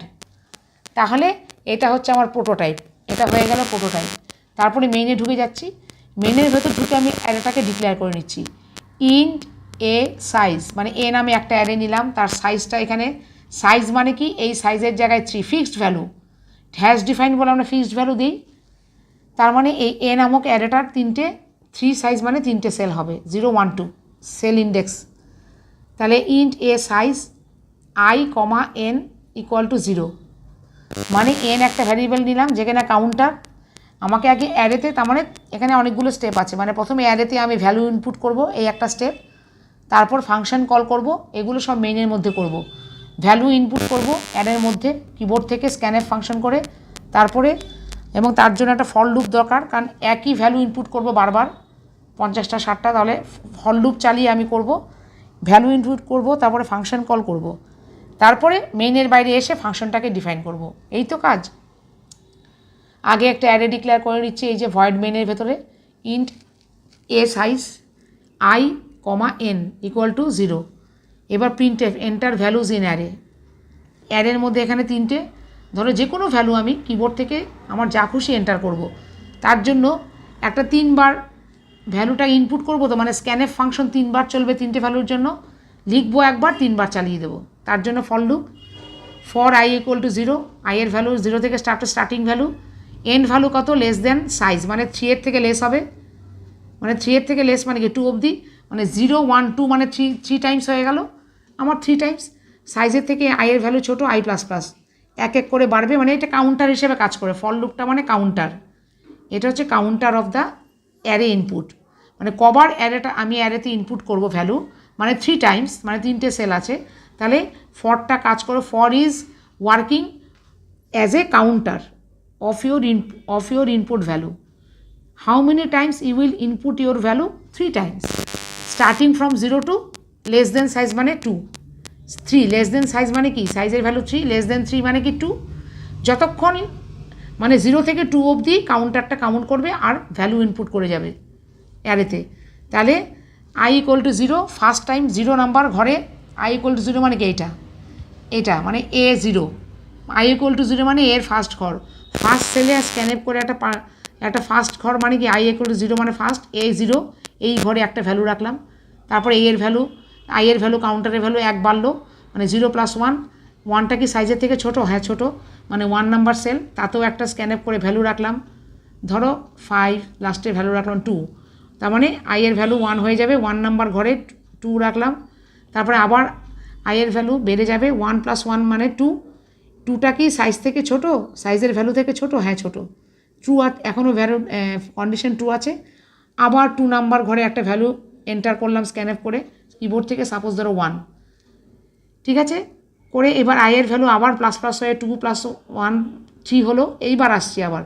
তাহলে এটা হচ্ছে আমার প্রোটোটাইপ, এটা হয়ে গেল প্রোটোটাইপ। তারপরে মেইনে ঢুকে যাচ্ছি, মেইনের ভেতর ঢুকে আমি অ্যারেটাকে ডিক্লেয়ার করে নিচ্ছি, ইন্ট এ সাইজ, মানে এ নামে একটা অ্যারে নিলাম, তার সাইজটা এখানে, সাইজ মানে কি, এই সাইজের জায়গায় 3 ফিক্সড ভ্যালু, হ্যাশ ডিফাইন বলে আমরা ফিক্সড ভ্যালু দিই, তার মানে এই এ নামক অ্যারেটার 3 সাইজ মানে 3টে সেল হবে, 0, 1, 2 সেল ইন্ডেক্স। তাহলে int A size I comma N equal two 0, মানে এন একটা ভ্যারিয়েবল নিলাম যেখানে কাউন্টার, আমাকে আগে অ্যারেতে, তার মানে এখানে অনেকগুলো স্টেপ আছে, মানে প্রথমে অ্যারেতে আমি ভ্যালু ইনপুট করব, এই একটা স্টেপ, তারপর ফাংশন কল করব, এগুলো সব মেইনের মধ্যে করব। ভ্যালু ইনপুট করব অ্যারের মধ্যে কিবোর্ড থেকে স্ক্যানএফ ফাংশন করে, তারপরে এবং তার জন্য একটা ফর লুপ দরকার, কারণ একই ভ্যালু ইনপুট করব বারবার 50টা 60টা, তাহলে ফর লুপ চালিয়ে আমি করব, ভ্যালু ইনপুট করব, তারপরে ফাংশন কল করব, তারপরে মেইনের বাইরে এসে ফাংশনটাকে ডিফাইন করব। এই তো কাজ। আগে একটা অ্যারে ডিক্লেয়ার করে নিচ্ছি, এই যে ভয়েড মেইনের ভেতরে int A size I comma N equal two 0। এবার printf enter values in array. অ্যারের মধ্যে এখানে 3টে, ধরো যে কোনো ভ্যালু আমি কিবোর্ড থেকে আমার যা খুশি এন্টার করব। তার জন্য একটা 3বার ভ্যালুটা ইনপুট করব, তো মানে স্ক্যানএফ ফাংশন 3বার চলবে 3টে ভ্যালুর জন্য, লিখবো একবার, 3বার চালিয়ে দেবো। তার জন্য for loop for I equal to 0, আইয়ের ভ্যালু 0 থেকে স্টার্টিং ভ্যালু, এন ভ্যালু কত, লেস দেন সাইজ, মানে 3 থেকে লেস হবে, মানে 3 থেকে লেস মানে কি 2 অবধি, মানে 0 1 2 মানে 3 টাইমস হয়ে গেল আমার, 3 টাইমস। সাইজের থেকে আইয়ের ভ্যালু ছোটো, আই প্লাস প্লাস, এক এক করে বাড়বে, মানে এটা কাউন্টার হিসেবে কাজ করে। ফর লুপটা মানে কাউন্টার, এটা হচ্ছে counter of the array input, মানে কবার অ্যারেটা আমি অ্যারেতে ইনপুট করব ভ্যালু, মানে 3 টাইমস, মানে 3টে সেল আছে, তাহলে ফরটা কাজ করো, for is working as a counter of your input value. How many times you will input your value, 3 times, starting from 0 to less than size মানে 2, 3 লেস দেন সাইজ মানে কি, সাইজের ভ্যালু 3, লেস দেন 3 মানে কি 2, যতক্ষণ মানে 0 থেকে 2 অবধি কাউন্টারটা কাউন্ট করবে আর ভ্যালু ইনপুট করে যাবে অ্যারেতে। তাহলে I equal to 0, first time 0 number ঘরে আই ইকুয়াল টু 0 মানে কি, এটা মানে এ 0, আই ইকুয়াল টু 0 মানে এর ফার্স্ট ঘর, ফার্স্ট সেলে স্ক্যানএপ করে একটা ফার্স্ট ঘর মানে কি, আই ইকুয়াল টু 0 মানে ফার্স্ট, এ 0, এই ঘরে একটা ভ্যালু রাখলাম, তারপরে এর ভ্যালু, আই এর ভ্যালু, কাউন্টারের ভ্যালু 1 বাড়লো, মানে 0 + 1, 1টা কি সাইজের থেকে ছোটো, হ্যাঁ ছোটো, মানে 1 নাম্বার সেল, তাতেও একটা স্ক্যানআপ করে ভ্যালু রাখলাম, ধরো 5, লাস্টে ভ্যালু রাখলাম 2, তার মানে আই এর ভ্যালু 1 হয়ে যাবে, 1 নাম্বার ঘরে 2 রাখলাম, তারপরে আবার আই এর ভ্যালু বেড়ে যাবে, 1 + 1 মানে 2, 2টা কি সাইজ থেকে ছোটো, সাইজের ভ্যালু থেকে ছোটো, হ্যাঁ ছোটো, ট্রু, এখনও ভ্যালু কন্ডিশন ট্রু আছে, আবার 2 নাম্বার ঘরে একটা ভ্যালু এন্টার করলাম স্ক্যানআপ করে কিবোর্ড থেকে, সাপোজ ধরো 1, ঠিক আছে করে, এবার আইয়ের ভ্যালু আবার প্লাস প্লাস হয়ে 2 + 1 3 হলো, এইবার আসছি আবার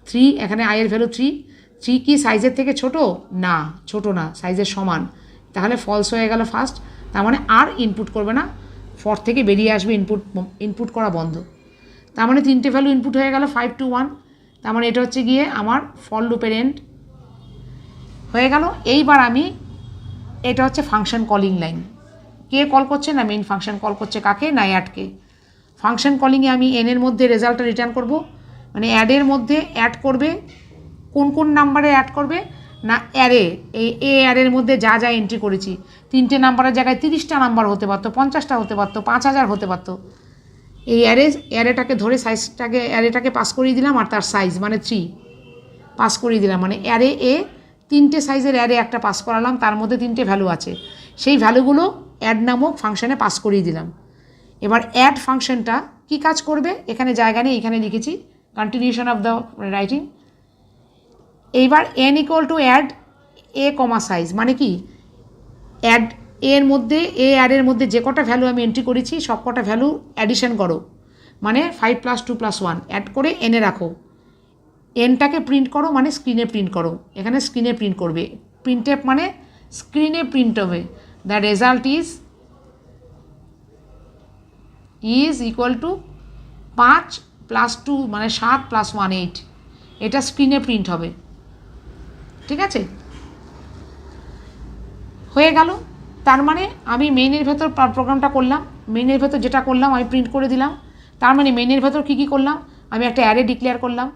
3, এখানে আইয়ের ভ্যালু 3 কি সাইজের থেকে ছোটো, না ছোটো না, সাইজের সমান, তাহলে ফলস হয়ে গেল ফার্স্ট, তার মানে আর ইনপুট করবে না, ফর থেকে বেরিয়ে আসবে, ইনপুট করা বন্ধ, তার মানে 3টে ভ্যালু ইনপুট হয়ে গেল 5 to 1, তার মানে এটা হচ্ছে গিয়ে আমার ফর লুপের এন্ড হয়ে গেল। এইবার আমি, এটা হচ্ছে ফাংশন কলিং লাইন, কে কল করছে না, মেইন ফাংশন কল করছে কাকে, না অ্যাডকে। ফাংশন কলিংয়ে আমি এনের মধ্যে রেজাল্টটা রিটার্ন করব, মানে অ্যাডের মধ্যে অ্যাড করবে, কোন নাম্বারে অ্যাড করবে না, অ্যারে, এই অ্যারের মধ্যে যা যা এন্ট্রি করেছি, 3টে নাম্বারের জায়গায় 30টা নাম্বার হতে পারতো, 50টা হতে পারতো, 5000 হতে পারতো, এই অ্যারেটাকে ধরে অ্যারেটাকে পাস করিয়ে দিলাম, আর তার সাইজ মানে 3 পাস করিয়ে দিলাম, মানে অ্যারে এ 3টে সাইজের অ্যারে একটা পাস করালাম, তার মধ্যে 3টে ভ্যালু আছে, সেই ভ্যালুগুলো অ্যাড নামক ফাংশনে পাস করিয়ে দিলাম। এবার অ্যাড ফাংশনটা কি কাজ করবে, এখানে জায়গা নেই, এখানে লিখেছি কন্টিনিউশন অফ দ্য রাইটিং। এইবার n equal to add a comma size, মানে কি, অ্যাড এর মধ্যে, অ্যাডের মধ্যে যে কটা ভ্যালু আমি এন্ট্রি করেছি সব কটা ভ্যালু অ্যাডিশন করো, মানে 5 + 2 + 1 অ্যাড করে এনে রাখো, এনটাকে প্রিন্ট করো, মানে স্ক্রিনে প্রিন্ট করো, এখানে স্ক্রিনে প্রিন্ট করবে, প্রিন্টএফ মানে স্ক্রিনে প্রিন্ট হবে, the result is equal to 5 + 2 মানে 7 + 1 8, এটা স্ক্রিনে প্রিন্ট হবে, ঠিক আছে, হয়ে গেল। তার মানে আমি মেইনের ভেতর প্রোগ্রামটা করলাম, মেইনের ভেতর যেটা করলাম আমি প্রিন্ট করে দিলাম, তার মানে মেইনের ভেতর কী করলাম, আমি একটা অ্যারে ডিক্লেয়ার করলাম,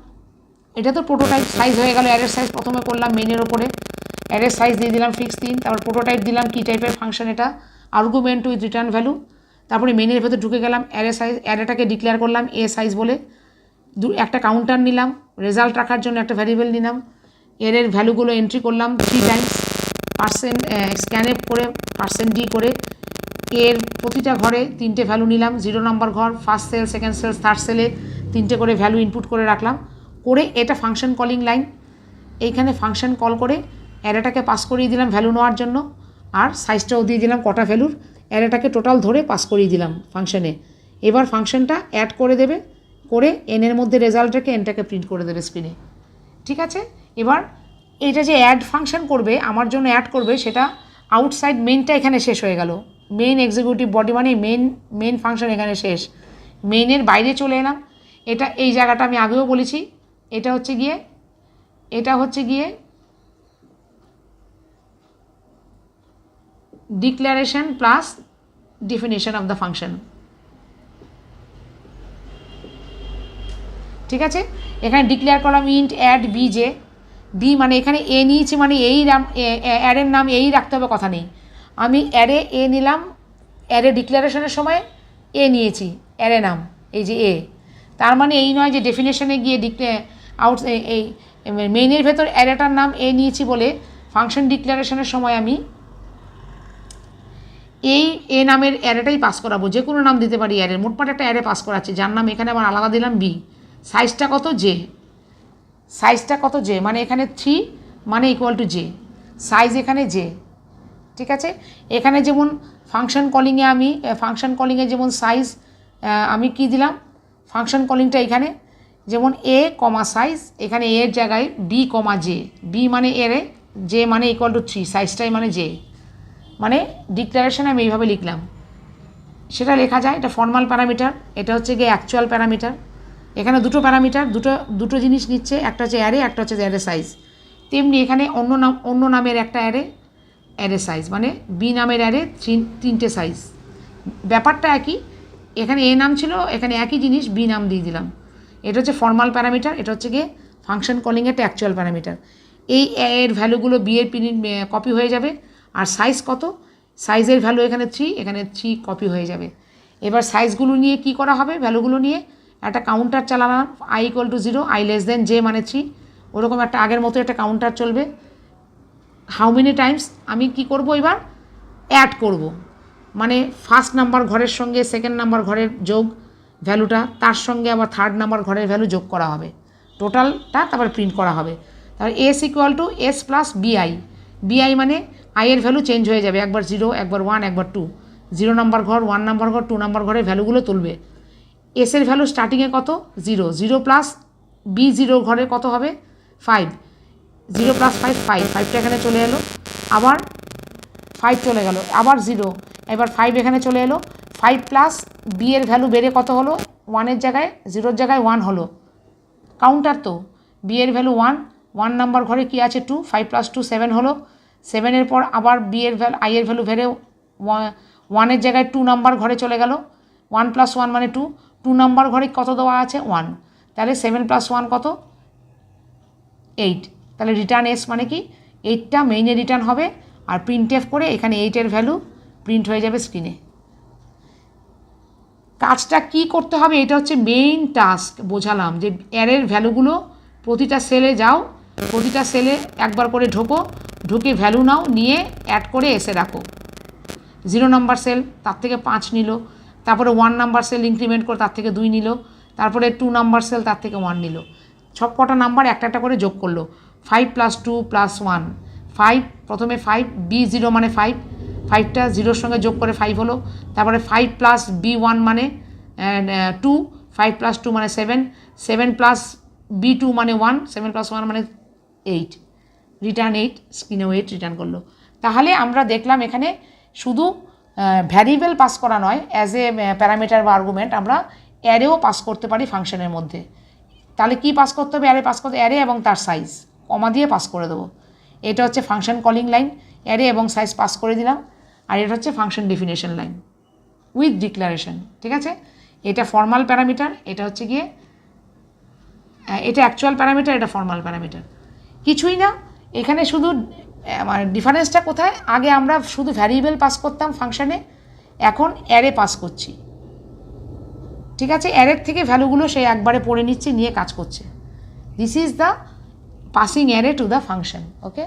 এটা তো প্রোটোটাইপ সাইজ হয়ে গেল, অ্যারের সাইজ প্রথমে করলাম মেইনের ওপরে, অ্যারের সাইজ দিয়ে দিলাম ফিক্স 3, তারপর প্রোটোটাইপ দিলাম কী টাইপের ফাংশন এটা, আর্গুমেন্ট উইথ রিটার্ন ভ্যালু, তারপরে মেইনের ভেতর ঢুকে গেলাম, অ্যারেটাকে ডিক্লেয়ার করলাম এ সাইজ বলে, একটা কাউন্টার নিলাম, রেজাল্ট রাখার জন্য একটা ভ্যারিয়েবল নিলাম, এর ভ্যালুগুলো এন্ট্রি করলাম 3 টাইমস, স্ক্যানএপ করে %d করে, এর প্রতিটা ঘরে 3টে ভ্যালু নিলাম, 0 নাম্বার ঘর, first cell, second cell, third সেলে 3টে করে ভ্যালু ইনপুট করে রাখলাম, করে এটা ফাংশন কলিং লাইন, এইখানে ফাংশন কল করে অ্যারেটাকে পাস করিয়ে দিলাম ভ্যালু নেওয়ার জন্য, আর সাইজটাও দিয়ে দিলাম কটা ভ্যালুর, অ্যারেটাকে টোটাল ধরে পাস করিয়ে দিলাম ফাংশনে। এবার ফাংশনটা অ্যাড করে দেবে, করে এনের মধ্যে রেজাল্টটাকে এনটাকে প্রিন্ট করে দেবে স্ক্রিনে। ঠিক আছে, এবার এটা যে অ্যাড ফাংশন করবে আমার জন্য, অ্যাড করবে, সেটা আউটসাইড মেইনটা এখানে শেষ হয়ে গেল। মেইন এক্সিকিউটিভ বডি মানে মেইন ফাংশন এখানে শেষ। মেইনের বাইরে চলে এলাম। এটা এই জায়গাটা আমি আগেও বলেছি, এটা হচ্ছে গিয়ে declaration plus definition of the function. ঠিক আছে, এখানে ডিক্লেয়ার করলাম int add B J, B মানে এখানে এ নিয়েছি মানে এই নাম, অ্যারের নাম এই রাখতে হবে কথা নেই। আমি অ্যারে এ নিলাম, অ্যারে ডিক্লারেশনের সময় এ নিয়েছি অ্যারে নাম, এই যে এ, তার মানে এই নয় যে ডেফিনেশনে গিয়ে এই মেইনের ভেতর অ্যারেটার নাম এ নিয়েছি বলে ফাংশন ডিক্লারেশনের সময় আমি এই এ নামের অ্যারেটাই পাস করাবো, যে কোনো নাম দিতে পারি অ্যারের। মোটমাট একটা অ্যারে পাস করাচ্ছি, যার নাম এখানে আবার আলাদা দিলাম বি। সাইজটা কত জে, মানে এখানে 3 মানে ইকুয়াল টু জে, সাইজ এখানে জে। ঠিক আছে, এখানে যেমন ফাংশন কলিংয়ে যেমন সাইজ আমি কি দিলাম, ফাংশন কলিংটা এখানে যেমন এ কমা সাইজ, এখানে এর জায়গায় বি কমা জে, বি মানে এরে, জে মানে ইকুয়াল টু 3, সাইজটাই মানে জে, মানে ডিক্লারেশন আমি এইভাবে লিখলাম। সেটা লেখা যায়, এটা ফর্মাল প্যারামিটার, এটা হচ্ছে গিয়ে অ্যাকচুয়াল প্যারামিটার। এখানে দুটো প্যারামিটার, দুটো জিনিস নিচ্ছে, একটা হচ্ছে অ্যারে, একটা হচ্ছে অ্যারে সাইজ। তেমনি এখানে অন্য নামের একটা অ্যারে সাইজ, মানে বি নামের অ্যারে 3টে সাইজ। ব্যাপারটা একই, এখানে এ নাম ছিল, এখানে একই জিনিস বি নাম দিয়ে দিলাম। এটা হচ্ছে ফর্মাল প্যারামিটার, এটা হচ্ছে গিয়ে ফাংশন কলিং একটা অ্যাকচুয়াল প্যারামিটার। এই এর ভ্যালুগুলো বি এর কপি হয়ে যাবে, আর সাইজ কত, সাইজের ভ্যালু এখানে 3, এখানে 3 কপি হয়ে যাবে। এবার সাইজগুলো নিয়ে কি করা হবে, ভ্যালুগুলো নিয়ে একটা কাউন্টার চালালাম, i = 0, i < j মানে 3, ওরকম একটা আগের মতো একটা কাউন্টার চলবে। হাউ মেনি টাইমস আমি কি করব, এবার অ্যাড করব, মানে ফার্স্ট নাম্বার ঘরের সঙ্গে সেকেন্ড নাম্বার ঘরের যোগ ভ্যালুটা, তার সঙ্গে আবার থার্ড নাম্বার ঘরের ভ্যালু যোগ করা হবে, টোটালটা তারপর প্রিন্ট করা হবে। তারপর s = s + bi, মানে i এর ভ্যালু চেঞ্জ হয়ে যাবে, একবার 0, একবার 1, একবার 2, 0 নাম্বার ঘর, 1 নাম্বার ঘর, 2 নাম্বার ঘরের ভ্যালুগুলো তুলবে। এস এর ভ্যালু স্টার্টিংয়ে কত, 0, 0 প্লাস b0 ঘরে কত হবে 5, 0 + 5, 5টা এখানে চলে এলো, আবার 5 চলে গেল, আবার 0, এবার 5 এখানে চলে এলো, 5 প্লাস বি এর ভ্যালু বেড়ে কত হলো, 1-এর জায়গায় 0-এর জায়গায় 1 হলো, কাউন্টার তো, বি এর ভ্যালু 1 নাম্বার ঘরে কি আছে 2, 5 + 2 7 হলো, 7-এর পর আবার বি এর ভ্যালু আই এর ভ্যালু বেড়ে 1-এর জায়গায় 2 নাম্বার ঘরে চলে গেল, 1 + 1 মানে 2 নাম্বার ঘরে কত দেওয়া আছে 1, তাহলে 7 + 1 কত 8, তাহলে রিটার্ন এস মানে কি 8টা মেইনে রিটার্ন হবে, আর প্রিন্টএফ করে এখানে 8-এর ভ্যালু প্রিন্ট হয়ে যাবে স্ক্রিনে। কাজটা কি করতে হবে, এটা হচ্ছে মেইন টাস্ক, বোঝালাম যে অ্যারের ভ্যালুগুলো প্রতিটা সেলে যাও, প্রতিটা সেলে একবার করে ঢুকে ভ্যালু নাও, নিয়ে অ্যাড করে এসে রাখো। 0 নাম্বার সেল তার থেকে 5 নিল, তারপরে 1 নাম্বার সেল ইনক্রিমেন্ট করে তার থেকে 2 নিল, তারপরে 2 নাম্বার সেল তার থেকে 1 নিল, সব কটা নাম্বার একটা করে যোগ করলো, 5 + 2 + 1, 5, প্রথমে 5, b0 মানে 5, 5টা 0-র সঙ্গে যোগ করে 5 হলো, তারপরে 5 + b1 মানে 2, 5 + 2 মানে 7, 7 + b2 মানে 1, 7 + 1 মানে 8, রিটার্ন 8, স্ক্রিনেও 8 রিটার্ন করলো। তাহলে আমরা দেখলাম এখানে শুধু ভ্যারিয়েবল পাস করা নয়, অ্যাজ এ প্যারামিটার বা আর্গুমেন্ট আমরা অ্যারেও পাস করতে পারি ফাংশনের মধ্যে। তাহলে কি পাস করতে হবে, অ্যারে পাস করতে, অ্যারে এবং তার সাইজ কমা দিয়ে পাস করে দেবো। এটা হচ্ছে ফাংশন কলিং লাইন, অ্যারে এবং সাইজ পাস করে দিলাম, আর এটা হচ্ছে function definition line with declaration. ঠিক আছে, এটা ফর্মাল প্যারামিটার, এটা হচ্ছে গিয়ে এটা অ্যাকচুয়াল প্যারামিটার, এটা ফর্মাল প্যারামিটার, কিছুই না। এখানে শুধু মানে ডিফারেন্সটা কোথায়, আগে আমরা শুধু ভ্যারিয়েবল পাস করতাম ফাংশনে, এখন অ্যারে পাস করছি। ঠিক আছে, অ্যারের থেকে ভ্যালুগুলো সে একবারে পড়ে নিচ্ছে, নিয়ে কাজ করছে। This is the passing array to the function. Okay.